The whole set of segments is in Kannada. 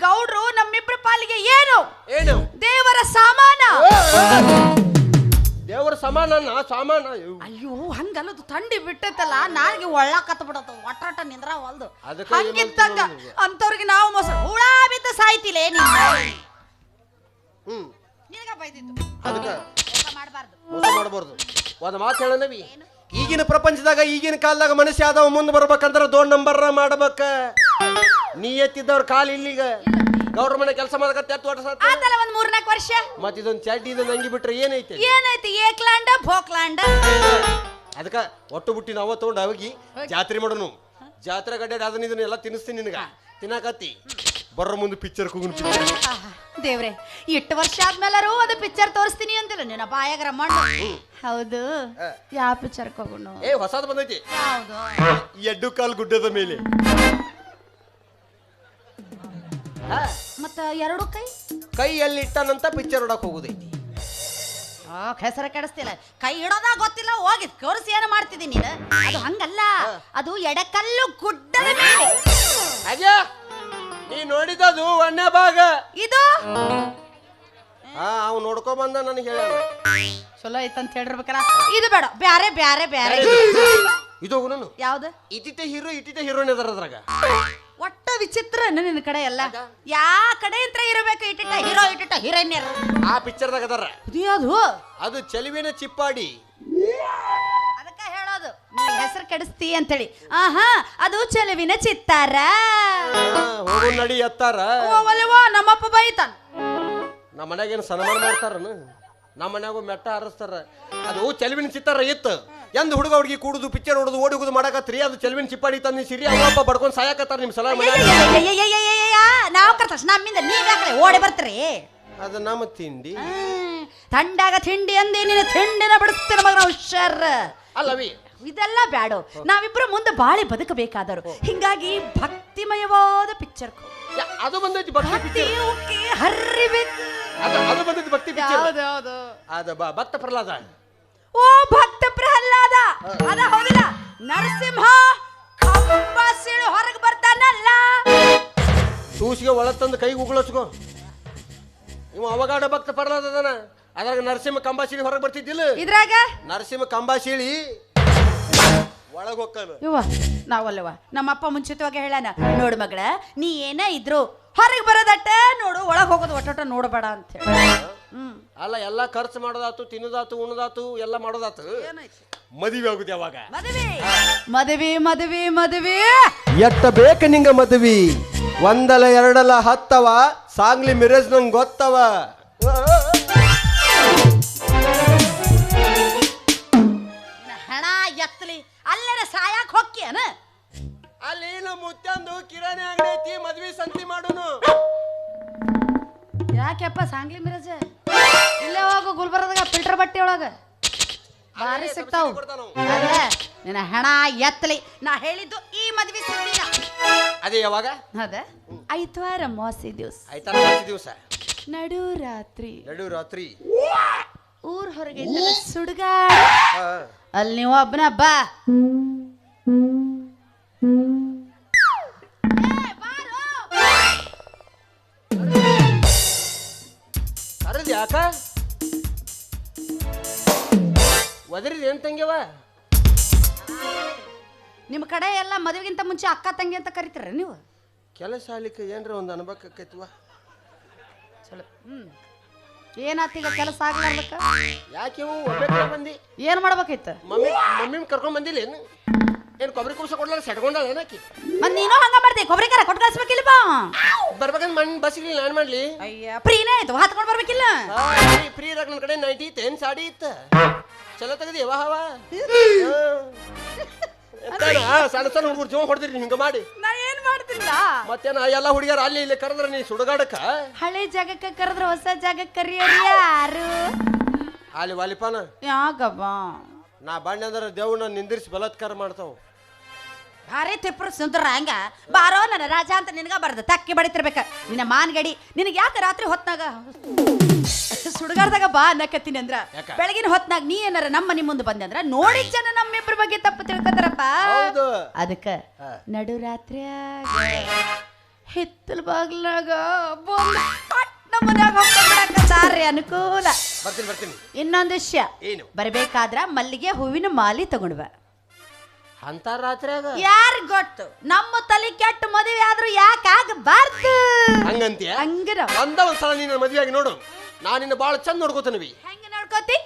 ಗೌಡ್ರು ನಮ್ಮಿಬ್ರ ಪಾಲಿಗೆ ಏನು ಏನು ದೇವರ ಸಾಮಾನ. ದೇವರ ಸಾಮಾನ ಅಯ್ಯೋ ಹಂಗಲ್ಲದು ಥಂಡಿ ಬಿಟ್ಟೈತಲ್ಲ ನಾಲ್ಗೆ ಒಳ್ಳಾಕತ್ತ ಬಿಡತ್ತ ಒಟ್ಟಾಟ ನಿಂದ್ರ ಹೊಲ್ದು ಹಂಗಿತ್ತಂಗ ಅಂತವ್ರಿಗೆ ನಾವು ಮೊಸರು ಹುಳ ಬಿದ್ದ ಸಾಯ್ತಿಲ್ಲ ನಿನಗ ಬೈದಿತ್ತು ಅದಕ್ಕೆ ಮಾಡಬಾರ್ದು ಮೋಸ ಮಾಡಬಾರ್ದು. ಒಂದು ಮಾತು ಹೇಳನವಿ, ಈಗಿನ ಪ್ರಪಂಚದಾಗ ಈಗಿನ ಕಾಲದಾಗ ಮನುಷ್ಯ ಆದವ ಮುಂದೆ ಬರ್ಬೇಕಂದ್ರೆ ದೊಡ್ಡ ನಂಬರ್ ಮಾಡ್ಬೇಕ. ನೀ ಎತ್ತಿದ್ದವ್ರ ಕಾಲ ಇಲ್ಲಿಗ ಗೌರ್ಮೆಂಟ್ ಕೆಲಸ ಮಾಡಕತ್ತೆ ಆತಲ್ಲ ಒಂದ್ 3-4 ವರ್ಷ. ಮತ್ ಇದೊಂದು ಚಡ್ಡಿ ಇದೊಂದು ಅಂಗಿ ಬಿಟ್ರೆ ಏನೈತಿ ಏಕ್ಲಾಂಡ ಭೋಕ್ಲಾಂಡ. ಅದಕ್ಕ ಒಟ್ಟು ಬುಟ್ಟಿ ನಾವ ತಗೊಂಡು ಅವಾಗಿ ಜಾತ್ರೆ ಮಾಡೋನು. ಜಾತ್ರೆ ಗಡ್ಡೆ ಅದನ್ನ ಇದನ್ನ ಎಲ್ಲ ತಿನ್ನಿಸ್ತೀನಿ ನಿನಗ ತಿನ್ನಾಕತ್ತಿ ಬರ್ರ ಮುಂದೆ ಪಿಕ್ಚರ್ ಕೂಗುನ್ ಪಿಕ್ಚರ್. ದೇವ್ರೆ 8 ವರ್ಷ ಆದ್ಮೇಲಾರು ಅದು ಪಿಕ್ಚರ್ ತೋರಿಸ್ತೀನಿ ಅಂತಿಲ್ಲ ನಿನ್ನ ಬಾಯಾಗರ ಮಣ್ಣು. ಹೌದು ಯಾವ ಪಿಕ್ಚರ್ ಹೋಗೋಣ? ಹೊಸದ್ ಬಂದೈತಿ. ಯಾವುದು? ಎಡ್ಡು ಕಾಲ್ ಗುಡ್ಡದ ಮೇಲೆ. ಮತ್ತ ಎರಡು ಕೈ ಎಲ್ಲಿ ಇಟ್ಟನಂತ ಪಿಕ್ಚರ್ ಹೊಡಕ್ ಹೋಗುದೈತಿ. ಹೆಸರ ಕೆಡಿಸ್ತಿಲ್ಲ. ಕೈ ಇಡೋದ ಗೊತ್ತಿಲ್ಲ ಹೋಗಿ ಕೋರ್ಸ್ ಏನು ಮಾಡ್ತಿದ್ದೀನಿ ನೀನು. ಅದು ಹಂಗಲ್ಲ, ಅದು ಎಡಕಲ್ಲು ಗುಡ್ಡದ ಮೇಲೆ. ಅಯ್ಯ ನೀ ನೋಡಿದದು ಒಂದೇ ಭಾಗ. ಇದು ಅವ್ ನೋಡ್ಕೊ ಬಂದ ನನಗೆ ಹೇಳ ಚಲೋ ಐತಂತ ಹೇಳಿರ್ಬೇಕಲ್ಲ. ಇದು ಬೇಡ, ಬ್ಯಾರೆ ಬ್ಯಾರೆ ಬ್ಯಾರೆ. ಇದು ಹೋಗುನು ಯಾವ್ದು? ಇಟಿಟ ಹೀರೋಯಿನ್ ಅದಾರ ಅದ್ರಾಗ. ಒಟ್ಟ ವಿಚಿತ್ರ ನಿನ್ನ ಕಡೆ ಎಲ್ಲ. ಯಾ ಕಡೆ ಅಂತ ಇರಬೇಕು ಇಟಿಟ ಹೀರೋಯಿನ್. ಆ ಪಿಕ್ಚರ್ದಾಗ ಅದಾರ. ಅದು ಚೆಲುವಿನ ಚಿಪ್ಪಾಡಿ. ಅದಕ್ಕ ಹೇಳೋದು ನೀ ಹೆಸರು ಕೆಡಿಸ್ತಿ ಅಂತೇಳಿ. ಅದು ಚೆಲುವಿನ ಚಿತ್ತಾರ. ಹೋಗು ನಡಿ ಎತ್ತಾರ. ನಮ್ಮಪ್ಪ ಬೈತಾನ. ನಮ್ಮ ಮನ್ಯಾಗೇನು ಸನ್ಮಾನ ಮಾಡ್ತಾರನ? ನಮ್ಮ ಮನ್ಯಾಗ ಮೆಟ್ಟ ಹಾರಿಸ್ತಾರ. ಅದು ಚೆಲುವಿನ ಚಿತ್ತಾರ ಇತ್ತು. ಎಂದು ಹುಡುಗ ಹುಡುಗಿ ಕೂಡುದು ಪಿಕ್ಚರ್ ಹೊಡುದು ಓಡಿ ಹೋಗುದು ಮಾಡಕತ್ರಿ. ಅದು ಚೆಲುವಿನ ಚಿಪ್ಪಾಡಿ ತಂದು ಸಿರಿ ಅವಪ್ಪ ಬಡ್ಕೊಂಡು ಸಾಯಕತ್ತಾರ. ನಿಮ್ ಸಲ ನಾವು ಕರ್ತಷ್ಟ ನಮ್ಮಿಂದ ನೀವ್ಯಾಕಡೆ ಓಡಿ ಬರ್ತೀರಿ? ಅದು ನಮ್ಮ ತಿಂಡಿ. ತಂಡಾಗ ತಿಂಡಿ ಅಂದಿ ನೀನು ತಿಂಡಿನ ಬಿಡಿಸ್ತೀರ ಮಗ. ಹುಷಾರ ಅಲ್ಲವಿ. ಇದೆಲ್ಲ ಬ್ಯಾಡು. ನಾವಿಬ್ರು ಮುಂದೆ ಬಾಳಿ ಬದುಕಬೇಕಾದರು. ಹಿಂಗಾಗಿ ಭಕ್ತಿಮಯವಾದ ಪಿಕ್ಚರ್. ಅದು ಬಂದೈತಿ ಭಕ್ತಿ ಹರಿಬೇಕು. ಅದು ಬಂದೈತಿ ಭಕ್ತಿ ಪಿಕ್ಚರ್. ಅದ ಭಕ್ತ ಪ್ರಹ್ಲಾದ. ಓ ಭಕ್ತ ಪ್ರಹ್ಲಾದ ಅದ ಹೌದಿಲ್ಲ. ನರಸಿಂಹ ಕಂಬ ಸೀಳು ಹೊರಗೆ ಬರ್ತಾನಲ್ಲ. ತೂಸಿಗೆ ಒಳ ತಂದು ಕೈಗೆ ಉಗುಳಸ್ಕೋ. ಇವ ಅವಗಾಡ ಭಕ್ತ ಪ್ರಹ್ಲಾದ ಅದನ. ಅದ್ರಾಗ ನರಸಿಂಹ ಕಂಬ ಸೀಳಿ ಹೊರಗೆ ಬರ್ತಿದ್ದಿಲ್ಲ. ಇದ್ರಾಗ ನರಸಿಂಹ ಕಂಬ ಸೀಳಿ ಒಳಗ ಹೋಗ್ತಾನ. ಇವ ನಾವಲ್ಲವ ನಮ್ಮಪ್ಪ ಮುಂಚಿತವಾಗಿ ಹೇಳಾನ, ನೋಡು ಮಗಳ ನೀ ಏನ ಇದ್ರು ಹೊರಗೆ ಬರೋದಟ್ಟ ನೋಡು, ಒಳಗೆ ಹೋಗೋದು ಒಟ್ಟೊಟ್ಟ ನೋಡಬೇಡ ಅಂತ ಹೇಳಿ. ಅಲ್ಲ ಎಲ್ಲ ಖರ್ಚು ಮಾಡೋದಾತು, ತಿನ್ನೋದಾತು, ಉಣ್ಣದಾತು, ಎಲ್ಲ ಮಾಡೋದಾತು. ಮದುವೆ ಆಗುದು ಯಾವಾಗ? ಮದುವೆ ಮದುವೆ ಮದುವೆ ಎಟ್ಟ ಬೇಕ ನಿಂಗ ಮದುವೆ? ಒಂದಲ್ಲ ಎರಡಲ್ಲ ಹತ್ತವ. ಸಾಂಗ್ಲಿ ಮಿರೇಜ್ ನಂಗೆ ಗೊತ್ತವ. ಹಣ ಎತ್ತಲಿ ಅಲ್ಲೇನ ಸಾಯಕ್ ಹೊಕ್ಕಿಯನ? ಅಲ್ಲಿ ನಮ್ಮ ಮುತ್ತಂದು ಕಿರಾಣಿ ಅಂಗಡಿ ಐತಿ, ಮದ್ವಿ ಸಂತಿ ಮಾಡೋನು. ಯಾಕೆಪ್ಪ ಸಾಂಗ್ಲಿ ಮಿರಜ? ಇಲ್ಲೇ ಹೋಗು ಗುಲ್ಬರ್ಗದಾಗ ಫಿಲ್ಟರ್ ಬಟ್ಟೆ ಒಳಗ ಬಾರಿ ಸಿಗ್ತಾವ. ನಿನ್ನ ಹಣ ಎತ್ತಲಿ. ನಾ ಹೇಳಿದ್ದು ಈ ಮದ್ವಿ ಸುದ್ದಿನ. ಅದೇ ಯಾವಾಗ? ಅದ ಐತವಾರ ಮೋಸಿ ದಿವಸ. ದಿವಸ ನಡು ರಾತ್ರಿ ಊರ್ ಹೊರಗೆ ಸುಡುಗಾಡ. ಅಲ್ಲಿ ನೀವು ಒಬ್ಬನ ಬಾ. ಯಾಕ ಒದರಿದ ಏನ್ ತಂಗ್ಯವ? ನಿಮ್ಮ ಕಡೆ ಎಲ್ಲ ಮದುವೆಗಿಂತ ಮುಂಚೆ ಅಕ್ಕ ತಂಗಿ ಅಂತ ಕರಿತೀರ ನೀವು? ಕೆಲಸ ಆಗ್ಲಿಕ್ಕೆ ಏನ್ರ ಒಂದು ಅನ್ಬೇಕೈತಿವ. ಚಲೋ. ಏನಾತೀಗ ಕೆಲಸ ಆಗ್ಲಾರ್ದಕ್ಕ? ಯಾಕೆ ಒಬ್ಬ ಬಂದಿ ಏನ್ ಮಾಡ್ಬೇಕೈತ? ಮಮ್ಮಿ ಕರ್ಕೊಂಡ್ ಬಂದಿಲ್ಲ ಏನು ಕೊಬ್ಬರಿ ಕುಬ್ಸ ಕೊಡ್ಲಾರ ಸೆಟ್ಕೊಂಡ ಏನಾಕಿ? ಮತ್ ನೀನು ಹಂಗ ಮಾಡ್ದೆ ಕೊಬ್ಬರಿ ಕರ ಕೊಟ್ಟು ಕಳಿಸ್ಬೇಕಿಲ್ಲ. ಬರ್ಬೇಕಂತ ಮಣ್ಣು ಬಸ್ಸಿಗೆ ನಾನು ಮಾಡ್ಲಿ? ಅಯ್ಯ ಫ್ರೀನೇ ಆಯ್ತು, ಹತ್ಕೊಂಡು ಬರ್ಬೇಕಿಲ್ಲ. ಫ್ರೀ ಇರಾಕ ನನ್ನ ಕಡೆ ನೈಟಿ ಇತ್ತು, ಏನು ಸಾಡಿ ಇತ್ತು, ಚಲೋ ತೆಗದಿ ಯಾವ ಹವ ಸಣ್ಣ ಸಣ್ಣ ಹುಡುಗರು ಜೀವ ಹೊಡೆದಿರಿ ಹಿಂಗ ಮಾಡಿ. ನಾ ಏನ್ ಮಾಡ್ತಿಲ್ಲ ಮತ್ತೇನ ಎಲ್ಲ ಹುಡುಗಿಯರು ಅಲ್ಲಿ ಇಲ್ಲಿ ಕರೆದ್ರ ನೀ ಸುಡುಗಾಡಕ? ಹಳೆ ಜಾಗಕ್ಕೆ ಕರೆದ್ರ ಹೊಸ ಜಾಗಕ್ಕೆ ಕರಿಯೋರು ಯಾರು? ಅಲ್ಲಿ ವಾಲಿಪಾನ ಯಾಕಪ್ಪ ನಾ ಬಾಂಡೆ ಅಂದ್ರೆ ದೇವ್ನ ನಿಂದಿರಿಸಿ ಬಲಾತ್ಕಾರ ಮಾಡ್ತಾವ. ಭಾರಿ ತಿಪ್ಪರು ಸುಂದರ ಹಂಗ ಬಾರೋ ನನ್ನ ರಾಜ ಅಂತ ನಿನಗ ಬರ್ದ ತಕ್ಕಿ ಬಡಿತಿರ್ಬೇಕ. ನಿನ್ನ ಮಾನ್ಗಡಿ ನಿನಗೆ ಯಾಕೆ ರಾತ್ರಿ ಹೊತ್ನಾಗ ಸುಡುಗಾಡ್ದಾಗ ಬಾ ಅನ್ನಕತ್ತೀನಿ ಅಂದ್ರ ಬೆಳಗಿನ ಹೊತ್ನಾಗ ನೀ ಏನಾರ ನಮ್ಮ ಮನೆ ಮುಂದೆ ಬಂದೆ ಅಂದ್ರ ನೋಡಿ ಜನ ನಮ್ಮಿಬ್ರ ಬಗ್ಗೆ ತಪ್ಪು ತಿಳ್ಕೊತಾರಪ್ಪ. ಅದಕ್ಕ ನಡು ರಾತ್ರಿ ಹಿತ್ತಲ ಬಾಗ್ಲಾಗ ಬಂದು ಪಟ್ಟ ಮನ್ಯಾಗ ಹಾಕೊಂಡ್ಬಿಡಕತ್ತಾರ್ರಿ ಅನುಕೂಲ. ಬರ್ತೀನಿ. ಇನ್ನೊಂದು ವಿಷಯ, ಏನು? ಬರ್ಬೇಕಾದ್ರ ಮಲ್ಲಿಗೆ ಹೂವಿನ ಮಾಲಿ ತಗೊಂಡ್ಬ. ಅಂತ ರಾತ್ರಿಯಾಗ ಯಾರು ಗೊತ್ತು, ನಮ್ಮ ತಲೆ ಕೆಟ್ಟ ಮದುವೆ ಆದ್ರೂ ಯಾಕೆ ಆಗಬಾರ್ದು ಹಂಗಂತೀಯ? ಹಂಗಿರ ಒಂದ್ಸಲ ನೀನು ಮದುವೆ ಆಗಿ ನೋಡು, ನಾನು ನಿನ್ನ ಬಾಳ ಚಂದ ನೋಡ್ಕೋತನವಿ. ಹೆಂಗ ನೋಡ್ಕೋತಿ?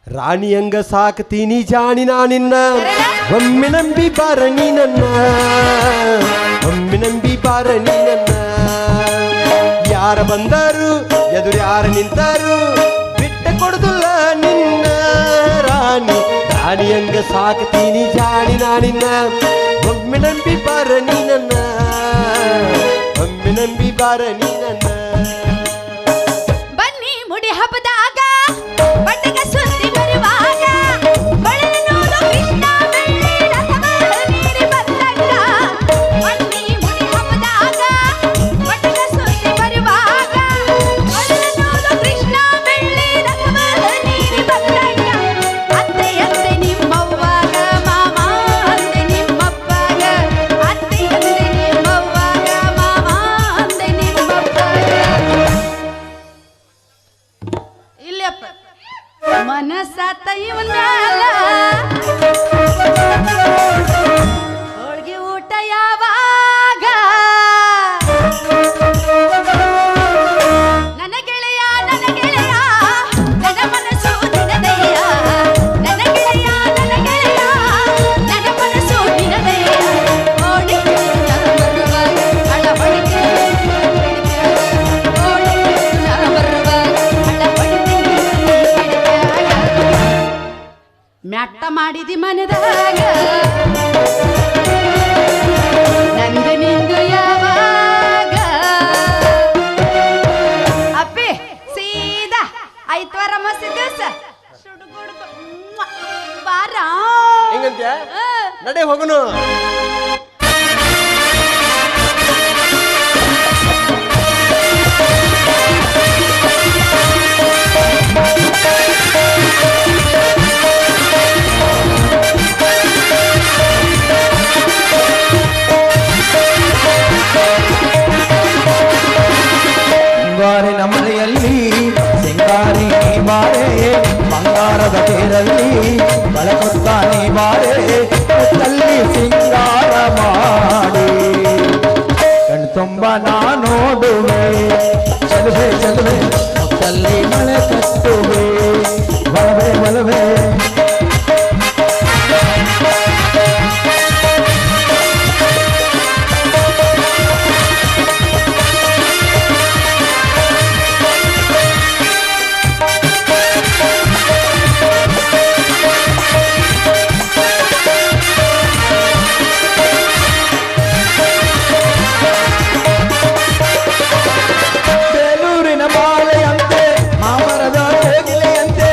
ರಾಣಿ ಹಂಗ ಸಾಕ್ತೀನಿ ಜಾಣಿ ನಿನ್ನ, ಒಮ್ಮೆ ನಂಬಿ ಬಾರ ನೀ ನನ್ನ, ಒಮ್ಮೆ ನಂಬಿ ಬಾರ ನೀ ನನ್ನ. ಯಾರ ಬಂದರು ಎದುರು ಯಾರ ನಿಂತರು ಬಿಟ್ಟ ಕೊಡುದಿಲ್ಲ ನಿನ್ನ. ರಾಣಿ ಹಂಗ ಸಾಕ್ತೀನಿ ಜಾಣಿ ನಿನ್ನ, ಒಮ್ಮೆ ನಂಬಿ ಬಾರ ನೀ ನನ್ನ, ಒಮ್ಮೆ ನಂಬಿ ಬಾರ ನೀ ನನ್ನ. ಬನ್ನಿ ಮುಡಿ ಹಬ್ಬದಾಗ ಬಟ್ಟೆಗೆ ಸುದ್ದಿ ಬರುವಾಗ, ಬಳಲುವುದು ಕೃಷ್ಣ ಬೆಳ್ಳಿ ರಥವ ನೀರಿ ಬಂದಾಗ. ಬನ್ನಿ ಮುಡಿ ಹಬ್ಬದಾಗ ಬಟ್ಟೆಗೆ ಸುದ್ದಿ ಬರುವಾಗ, ಬಳಲುವುದು ಕೃಷ್ಣ ಬೆಳ್ಳಿ ರಥವ ನೀರಿ ಬಂದಾಗ. ಅತ್ತೆಯಂತೆ ನಿಮ್ಮವ್ವಾಗ, ಮಾಮ ಅಂದೆ ನಿಮ್ಮಪ್ಪಾಗ, ಅತ್ತೆಯಂತೆ ನಿಮ್ಮವ್ವಾಗ, ಮಾಮ ಅಂದೆ ನಿಮ್ಮಪ್ಪಾಗ. ಇಲ್ಲಪ್ಪ ಮನಸ್ಸಾತ ಇವನ ಹೋಳ್ಗೆ ಊಟ ಯಾವಾಗ? ನನ್ನ ಗೆಳೆಯ ನನ್ನ ಮನಸ್ಸು ನಿನದಯ್ಯ, ನನ್ನ ಗೆಳೆಯ ನನ್ನ ಮನಸ್ಸು ನಿನದಯ್ಯ. ಓಡಿ ಬರುವಾಗ ಹಳ ಹೊಡಿತೀನಿ, ಓಡಿ ಬರುವಾಗ ಹಳ ಹೊಡಿತೀನಿ. ಮ್ಯಾಟ್ಟ ಮಾಡಿದಿ ಮನೆದಾಗ, ನಂದು ನಿಂದು ಯಾವಾಗ? ಅಪ್ಪಿ ಸೀದಾ ಐತ್ವಾರ ಮಸ್ತಿ ದಿವಸ ಬಾರ. ಹೆಂಗಂತ್ಯ? ನಡೆ ಹೋಗುನು. ಮುಂಗಾರಿನ ಮಳೆಯಲ್ಲಿ ಸಿಂಗಾರಿ ನೀ ಬಾರೆ, ಬಂಗಾರದ ತೇರಲ್ಲಿ ಬಳಕೊತ್ತ ನೀ ಬಾರೆ, ಮುತ್ತಲ್ಲಿ ಸಿಂಗಾರ ಮಾಡಿ ಕಣ್ತುಂಬ ನಾ ನೋಡುವೆ. ಚಲುವೆ ಮುತ್ತಲ್ಲಿ ಮಳೆ ಕಟ್ಟುವೆ, ಒಲವೆ ಬೇಲೂರಿನ ಬಾಳೆಯಂತೆ, ಮಾಮರದ ಕೋಗಿಲೆಯಂತೆ,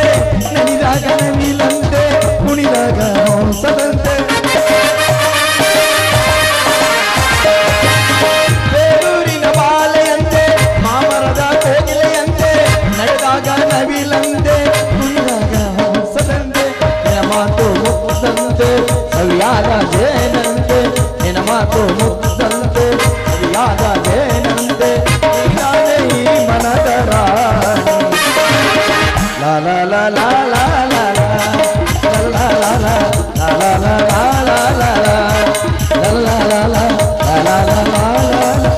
ನಲಿದಾಗ ನವಿಲಂತೆ, ಕುಣಿದಾಗ ಹಂಸದಂತೆ. ಬೇಲೂರಿನ ಬಾಳೆಯಂತೆ, ಮಾಮರದ ಕೋಗಿಲೆಯಂತೆ, ನಡೆದಾಗ ನವಿಲಂತೆ, ಕುಣಿದಾಗ ಹಂಸದಂತೆ. ನಿನ ಮಾತು ಮುತ್ತಂತೆ, ಸವಿಯಾದ ಜೇನಂತೆ, ನಿನ ಮಾತು ಮುತ್ತಂತೆ, ಸವಿಯಾದ ಜೇನಂತೆ. ನೀನಾದೆ ಈ ಮನದ ರಾಣಿ. ಲಾ ಲಾ ಲಾ ಲಾ ಲಾ ಲಾ ಲಾ ಲಾ ಲಾ ಲಾ ಲಾ ಲಾ ಲಾ ಲಾ ಲಾ ಲಾ ಲಾ ಲಾ ಲಾ.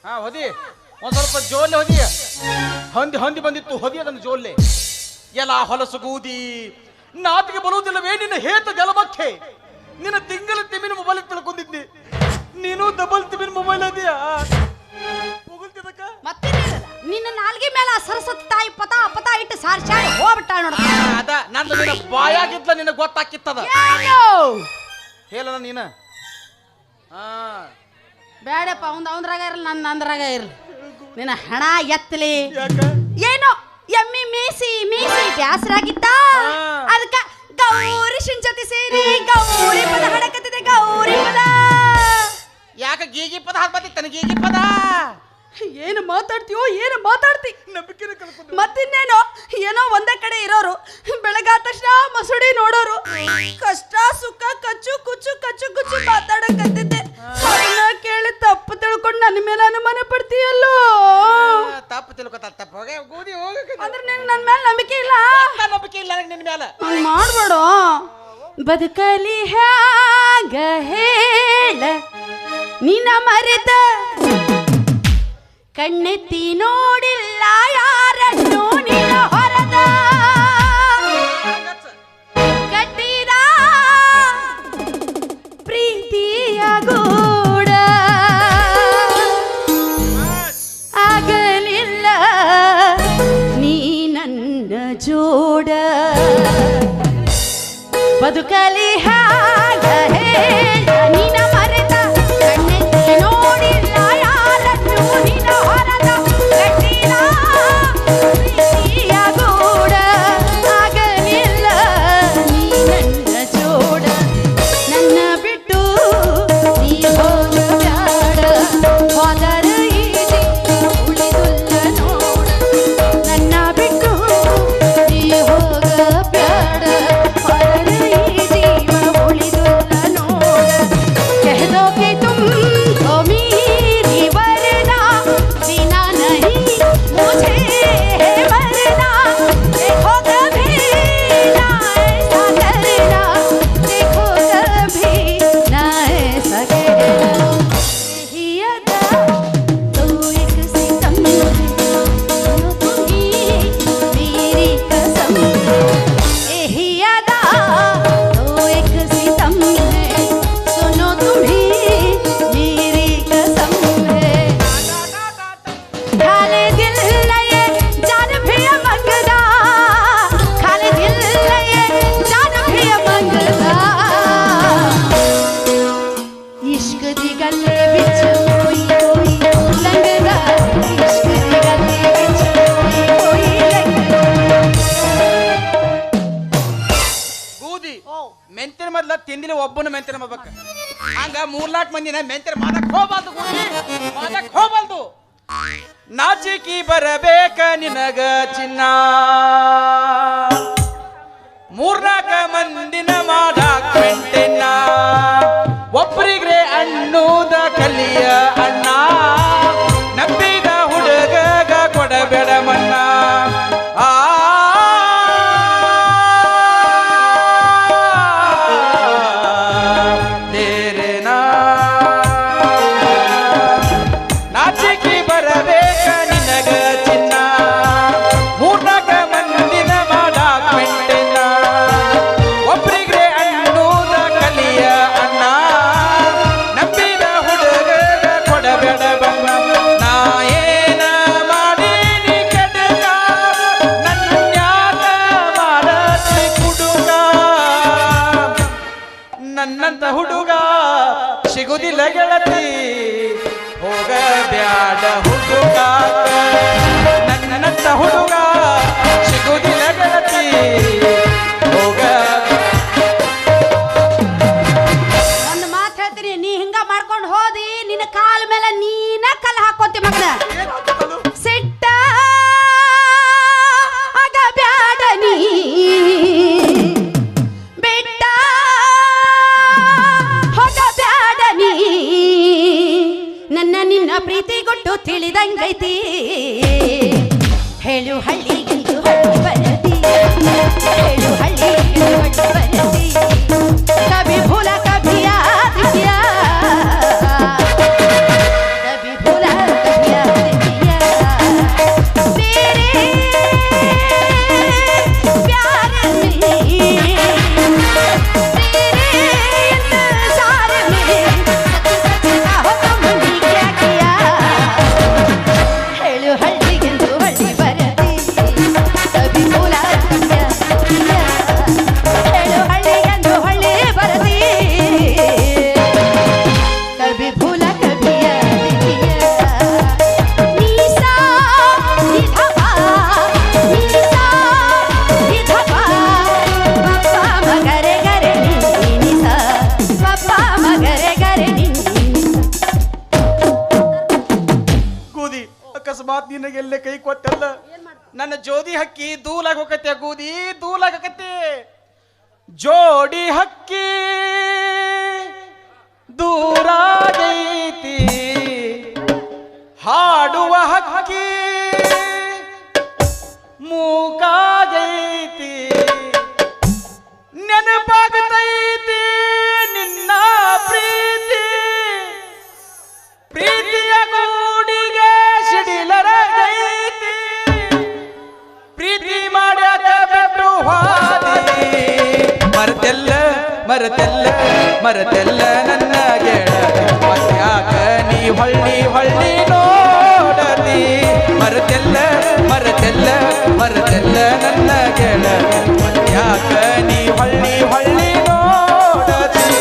ಹಾ ಹೊದಿ ಒಂದ್ ಸ್ವಲ್ಪ ಜೋಲ್ಲೆ ಹೊದಿ. ಹೊಂದಿ ಬಂದಿತ್ತು, ಹೊದಿ ಅದನ್ನು ಜೋಲ್ಲೆ. ಎಲ್ಲ ಹೊಲಸು ಗೂದಿ ನಾತಿಗೆ ಬರುವುದಿಲ್ಲವೇ ನಿನ್ನ ಹೇತ ಜಲಮಕ್ಕೆ? ನಿನ್ನ ತಿಂಗಳ ತಿಮ್ಮಿನ ಮೊಬೈಲ್ ತಿಳ್ಕೊಂಡಿದ್ನಿ, ನೀನು ಡಬಲ್ ತಿಮ್ಮಿನ ಮೊಬೈಲ್ ಅದೆಯಾ? ಹೋಗುತ್ತಿದ್ದಕ್ಕ ಮತ್ತೆ ನಿನ್ನ ನಾಲ್ಗೆ ಮೇಲೆ ಆ ಸರಸ್ವತಿ ತಾಯಿ ಪತ ಇಟ್ಟು ಸಾರ್ಸಾಡಿ ಹೋಗ್ಬಿಟ್ಟಾಳ ನೋಡ. ಅದ ನಂದು ನಿನ್ನ ಬಾಯಾಗಿದ್ಲ ನಿನಗೆ ಗೊತ್ತಾಕಿತ್ತದ. ಹೇಳಣ ನೀನ. ಹಾ ಬೇಡಪ್ಪ, ಅವಂದ್ರಾಗ ಇರಲಿ, ನಂದ್ರಾಗ ಇರ್ಲಿ. ನಿನ್ನ ಹಣ ಎತ್ತಲಿ. ಯಾಕ? ಏನೋ ಎಮ್ಮಿ ಮೀಸಿ ಬ್ಯಾಸರಾಗಿತ್ತ, ಅದಕ್ಕ ಗೌರಿ ಜೊತೆ ಸೇರಿ ಗೌರಿ ಪದ ಹಾಡಕತ್ತಿದೆ. ಗೌರಿ ಪದ ಯಾಕ ಗೀಗಿ ಪದ ಹಾಡ್ಬತ್ತಿ ತನ ಗೀಗಿ ಪದ ಏನು ಮಾತಾಡ್ತೀಯೋ ಏನು ಮಾತಾಡ್ತಿ ನಂಬಿಕೆನ ಕಳ್ಕೊಂಡು ಮತ್ತಿನ್ನೇನೋ ಏನೋ ಒಂದೇ ಕಡೆ ಇರೋರು ಬೆಳಗಾದ ತಕ್ಷಣ ಮಸುಡಿ ನೋಡೋರು ಕಷ್ಟ ಸುಖ ಕಚ್ಚು ಕುಚ್ಚು ಮಾತಾಡಕತ್ತಿದ್ದೆ ಅದನ್ನ ಕೇಳಿ ತಪ್ಪು ತಿಳ್ಕೊಂಡು ನನ್ನ ಮೇಲೆ ಅನುಮಾನ ಪಡ್ತೀಯಲ್ಲೋ ತಪ್ಪು ತಿಳ್ಕೊತ ತಪ್ಪ ಹೋಗಿ ಗೋಧಿ ಹೋಗಕ್ಕೆ ಅಂದ್ರೆ ನಿನ್ ನನ್ನ ಮೇಲೆ ನಂಬಿಕೆ ಇಲ್ಲ ನಂಬಿಕೆ ಇಲ್ಲ ನಿನ್ನ ಮೇಲೆ ಹಂಗ್ ಮಾಡ್ಬೇಡ ಬದುಕಲಿ ಹ್ಯಾಗ ಹೇಳ ನಿನ್ನ ಮರೆತ ಕಣ್ಣೆತ್ತಿ ನೋಡಿಲ್ಲ ಯಾರನ್ನು ನಿನ್ನ ಹೊರದ ಕಟ್ಟಿದ ಪ್ರೀತಿಯ ಗೂಡ ಆಗಲಿಲ್ಲ ನೀ ನನ್ನ ಜೋಡ ಬದುಕಲಿ ಹಾಗ ಹೇಳ ನಿನ್ನ ಮರೆತ ಕಣ್ಣೆತ್ತಿ ನೋಡಿಲ್ಲ ಯಾರನ್ನು ನಿನ್ನ ಹೊರದ ಕಟ್ಟಿದ ಪ್ರೀತಿಯ ಗೂಡ ಆಗಲಿಲ್ಲ ನೀ ನನ್ನ ಜೋಡ ನನ್ನ ಬಿಟ್ಟು ನೀ ಹೋಗಬೇಡ ಹೋದರ ಈ ಜೀವ ಉಳಿದುಲ್ಲ ನೋಡ ನನ್ನ ಬಿಟ್ಟು ನೀ ಹೋಗಬೇಡ ಹೋದರ ಈ ಜೀವ ಉಳಿದುಲ್ಲ ನೋಡ कह दो कि तुम हो मेरी वरना जीना नहीं मुझे है मरना देखो कभी ना ऐसा करना देखो कभी ना ऐसा करना यही अदा तो एक सितम है सुनो तुम ही मेरी कसम यही अदा तो एक सितम है सुनो तुम ही मेरी कसम है खाले दिल लये जान भी मंगदा खाले दिल लये जान भी मंगदा इश्क दी गल्ले विच कोई लंगदा इश्क दी गल्ले विच कोई लंगदा ಗೋಧಿ ಮೆಂತ್ಯನ ಮೊದ್ಲ ತಿಂದಿಲ್ಲ ಒಬ್ಬನ ಮೆಂತ್ಯನ ಮಾಡ್ಬೇಕ ಹಂಗ 3 ಮಂದಿನ ಮೆಂತ್ಯನ ಮಾಡಕ್ ಹೋಗ್ಬಾರ್ದು ಗೋಧಿ ಮಾಡಕ್ ಹೋಗ್ಬಾರ್ದು ನಾಚಿಕಿ ಬರಬೇಕ ನಿನಗ ಚಿನ್ನ 3-4 ಮಂದಿನ ಮಾಡಾಕ್ ಮೆಂತ್ಯನ ಒಬ್ಬರಿಗ್ರೆ ಅನ್ನೂದ ಕಲಿಯ ಅಣ್ಣ ನಂಬಿದ ಹುಡುಗಗ ಕೊಡಬೇಡ ಮನ್ನ ಆ तेरे ನಾಚಿಕಿ ಬರಬೇಕ ನಿನಗ ಚಿನ್ನ 3-4 ಮಂದಿನ ಮಾಡಾಕ್ ಮೆಂಟೆನ ಒಬ್ರಿಗ್ರೆ ಅನ್ನೂದ ಕಲಿಯ ಅಣ್ಣ ನಂಬಿದ ಹುಡುಗ ಕೊಡಬೇಡ ಬಣ್ಣ ನಾ ಏನ ಮಾಡೀನಿ ಕೆಡಕ ನನ್ನ್ಯಾಕ ಮಾಡತಿ ಹುಡುಗ ನನ್ನಂತ ಹುಡುಗ ಸಿಗುದಿಲ್ಲ ಗೆಳತಿ ಹೋಗ ಬ್ಯಾಡ ಹುಡುಗ ನನ್ನಂತ ಹುಡುಗ ಸಿಗುದಿಲ್ಲ ಗೆಳತಿ ಹೋಗ ಒಂದು ಮಾತು ಹೇಳ್ತೀನಿ ನೀ ಹಿಂಗ ಮಾಡ್ಕೊಂಡು ಹೋದಿ ನಿನ್ನ ಕಾಲ ಮೇಲೆ ನೀನ ಕಲ್ಲು ಹಾಕೋತಿ ಮಗನ ಸಿಟ್ಟ ಆಗ ಬ್ಯಾಡ ನೀ ಬಿಟ್ಟ ಹೋಗ ಬ್ಯಾಡ ನೀ ನನ್ನ ನಿನ್ನ ಪ್ರೀತಿ ಕೊಟ್ಟು ತಿಳಿದಂಗೈತಿ ಹೇಳು ಹಳ್ಳಿಗೆಂದು ಹೊಟ್ಟು ಬರದಿ ಹೇಳು ಹಳ್ಳಿಗೆಂದು ಹೊಟ್ಟು ಬರದಿ ಕಭಿ ಭೂಲ ಕಭಿ ಯಾದ್ ಕಿಯಾ ಕಭಿ ಭೂಲ ಕಭಿ ಯಾದ್ ಕಿಯಾ तेरे प्यार में तेरे इंतजार में सच कहो तुमने क्या किया ಹೇಳು ಹಳ್ಳಿಗೆಂದು ಹಳ್ಳಿ ಬರದಿ ಕಭಿ ಭೂಲ ಕಭಿ ಯಾದ್ ಕಿಯಾ ಹೇಳು ಹಳ್ಳಿಗೆಂದು ಹಳ್ಳಿ ಬರದಿ ಅಕಸ್ಮಾತ್ ನಿನಗೆಲ್ಲೇ ಕೈ ಕೊಟ್ಟಲ್ಲ ನನ್ನ ಜೋಡಿ ಹಕ್ಕಿ ದೂಲಾಗ ಹೋಗತ್ತೆ ಗೂದಿ ದೂಲಾಗತ್ತೆ ಜೋಡಿ ಹಕ್ಕಿ ದೂರಾಗೈತಿ ಹಾಡುವ ಹಕ್ಕಿ ಮೂಕಾಗೈತಿ ನೆನಪಾಗತೈತಿ ನಿನ್ನ ಪ್ರೀತಿ ಪ್ರೀತಿಯ ಗೂಡಿಗೆ ಸಿಡಿಲರಗೈತಿ ಪ್ರೀತಿ ಮಾಡ್ಯಾಕ ಬಿಟ್ಟು ಹಾದಿ ಮರೆತೆಲ್ಲ ಮರೆತೆಲ್ಲ ಮರೆತೆಲ್ಲ ನನ್ನ ಗೆಳತಿ ಮತ್ಯಾಕ ನೀ ಹೊಳ್ಳಿ ಹೊಳ್ಳಿ ನೋಡತಿ ಮರೆತೆಲ್ಲ ಮರೆತೆಲ್ಲ ಮರೆತೆಲ್ಲ ನನ್ನ ಗೆಳತಿ ಮತ್ಯಾಕ ನೀ ಹೊಳ್ಳಿ ಹೊಳ್ಳಿ ನೋಡತಿ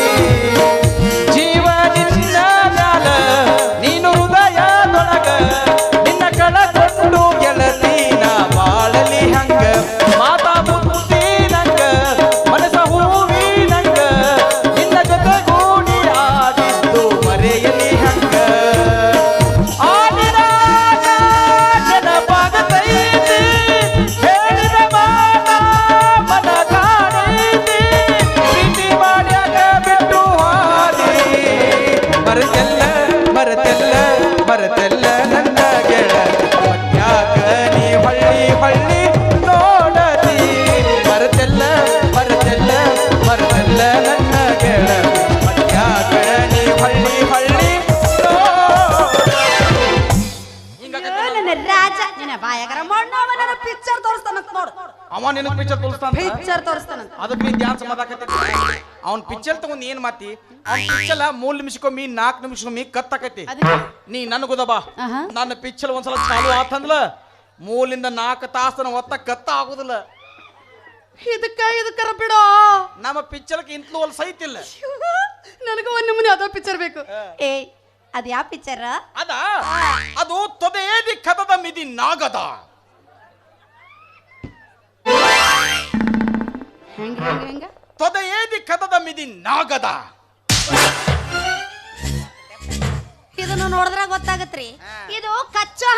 ಜೀವ ನಿನ್ನ ಮ್ಯಾಲ ನೀನು ಹೃದಯದೊಳಗ ನಿನ್ನ ಕಳಕೊಂಡು ಗೆಳತಿ ನಾ ಬಾಳಲಿ ಹಂಗ ಮಾತಾ ಬುದ್ಧಿ ನಂಗ ಮನಸ ಹೂವಿ ನಂಗ ನಿನ್ನ ಜೊತೆಗೂಡಿ ಆದಿದ್ದು ಮರೆಯಲಿ ಹಂಗ ಆದಿರಾಗ ನೆನಪಾಗತೈತಿ ಹೇಳಿದ ಮಾತ ಮನ ಕಾಣೈತಿ ಪ್ರೀತಿ ಮಾಡ್ಯಾಕ ಬಿಟ್ಟು ಹಾದಿ ಮರೆತೆಲ್ಲ ಮರೆತೆಲ್ಲ ಮರೆತೆಲ್ಲ ನನ್ನ ಗೆಳತಿ ಮತ್ಯಾಕ ನೀ ಹೊಳ್ಳಿ ಹೊಳ್ಳಿ ನೋಡತಿ ಮರೆತೆಲ್ಲ ಮರೆತೆಲ್ಲ ಮರೆತೆಲ್ಲ ನನ್ನ ಗೆಳತಿ ಮತ್ಯಾಕ ನೀ ಹೊಳ್ಳಿ ಹೊಳ್ಳಿ ನನ್ನ ರಾಜ ನಿನ್ನ ಬಾಯಗರ ಮಣ್ಣವ ನನ್ನ ಪಿಕ್ಚರ್ ತೋರಿಸ್ತಾನಂತ ನೋಡು ಅವ ನಿನಗೆ ಪಿಕ್ಚರ್ ತೋರಿಸ್ತಾನ ಪಿಕ್ಚರ್ ತೋರಿಸ್ತಾನಂತ ಅದಕ್ಕೆ ನೀ ಡ್ಯಾನ್ಸ್ ಮಾಡಾಕತ್ತಿ ಅವ್ನ ಪಿಕ್ಚರ್ ತಗೊಂಡ್ ಏನ್ ಮಾತಿ ಅವ್ನ ಪಿಕ್ಚರ್ 3 ನಿಮಿಷಕ್ಕೊಮ್ಮಿ 4 ನಿಮಿಷಕ್ಕೊಮ್ಮಿ ಕತ್ತಾಕೈತಿ ನೀ ನನಗುದ ಬಾ ಆಹಾ. ನನ್ನ ಪಿಕ್ಚರ್ ಒಂದ್ಸಲ ಚಾಲು ಆತಂದ್ಲ 3 ರಿಂದ 4 ತಾಸನ ಒತ್ತ ಕತ್ತ ಆಗುದಿಲ್ಲ ಇದಕ್ಕರ ಬಿಡೋ ನಮ್ಮ ಪಿಕ್ಚರ್ಗೆ ಇಂತಲೂ ಒಂದು ಸೈತ್ ಇಲ್ಲ ನನಗೂ ಒಂದು ನಮೂನೆ ಅದ ಪಿಕ್ಚರ್ ಬೇಕು ಏ ಅದ ಯಾವ ಪಿಕ್ಚರ್ ಅದ ಅದು ತೊದೆಯೇದಿ ಕದದ ಮಿದಿ ನಾಗದ ಹೆಂಗ ಹೆಂಗ ತೊದೆಯೇದಿ ಕದದ ಮಿದಿ ನಾಗದ ಇದನ್ನು ನೋಡಿದ್ರೆ ಗೊತ್ತಾಗತ್ರಿ ಇದು ಕಚ್ಚಾ